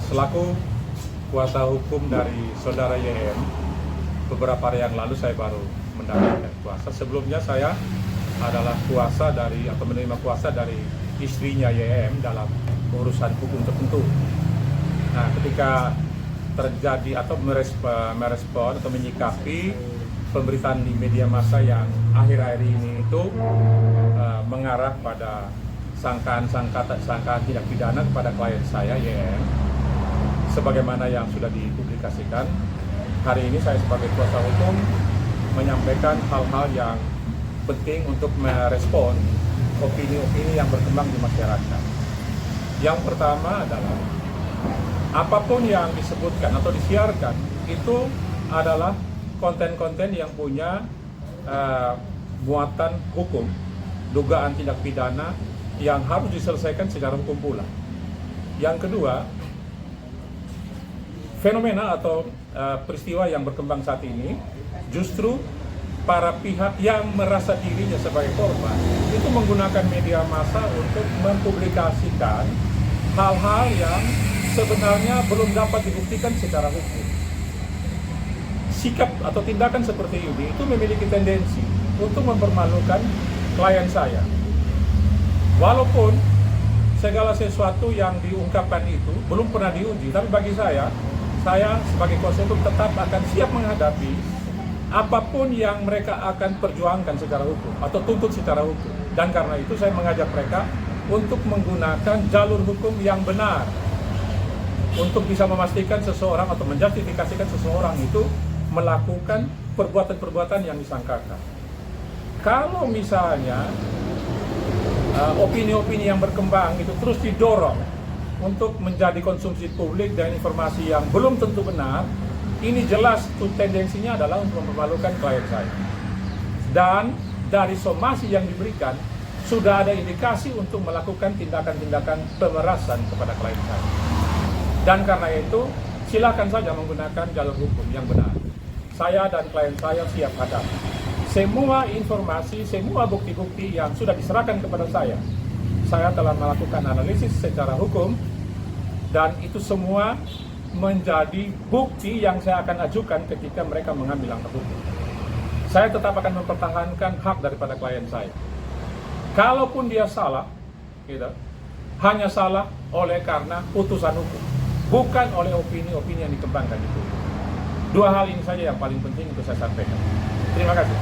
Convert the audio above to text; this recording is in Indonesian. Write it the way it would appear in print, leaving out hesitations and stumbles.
Selaku kuasa hukum dari saudara YM, beberapa hari yang lalu saya baru mendapatkan kuasa. Sebelumnya saya adalah kuasa dari atau menerima kuasa dari istrinya YM dalam urusan hukum tertentu. Nah, ketika terjadi atau merespon atau menyikapi pemberitaan di media massa yang akhir-akhir ini itu mengarah pada sangkaan tindak pidana kepada klien saya YM, sebagaimana yang sudah dipublikasikan. Hari ini saya sebagai kuasa hukum menyampaikan hal-hal yang penting untuk merespon opini-opini yang berkembang di masyarakat. Yang pertama adalah apapun yang disebutkan atau disiarkan itu adalah konten-konten yang punya muatan hukum, dugaan tindak pidana yang harus diselesaikan secara hukum pula. Yang kedua, fenomena atau peristiwa yang berkembang saat ini justru para pihak yang merasa dirinya sebagai korban itu menggunakan media massa untuk mempublikasikan hal-hal yang sebenarnya belum dapat dibuktikan secara hukum. Sikap atau tindakan seperti ini itu memiliki tendensi untuk mempermalukan klien saya. Walaupun segala sesuatu yang diungkapkan itu belum pernah diuji, tapi bagi saya sebagai kuasa hukum tetap akan siap menghadapi apapun yang mereka akan perjuangkan secara hukum atau tuntut secara hukum. Dan karena itu saya mengajak mereka untuk menggunakan jalur hukum yang benar untuk bisa memastikan seseorang atau menjustifikasikan seseorang itu melakukan perbuatan-perbuatan yang disangkakan. Kalau misalnya opini-opini yang berkembang itu terus didorong untuk menjadi konsumsi publik dan informasi yang belum tentu benar, ini jelas tendensinya adalah untuk mempermalukan klien saya. Dan dari somasi yang diberikan, sudah ada indikasi untuk melakukan tindakan-tindakan pemerasan kepada klien saya. Dan karena itu, silakan saja menggunakan jalur hukum yang benar. Saya dan klien saya siap hadapi semua informasi, semua bukti-bukti yang sudah diserahkan kepada saya. Saya telah melakukan analisis secara hukum dan itu semua menjadi bukti yang saya akan ajukan ketika mereka mengambil langkah hukum. Saya tetap akan mempertahankan hak daripada klien saya. Kalaupun dia salah, gitu, hanya salah oleh karena putusan hukum, bukan oleh opini-opini yang dikembangkan itu. Dua hal ini saja yang paling penting untuk saya sampaikan. Terima kasih.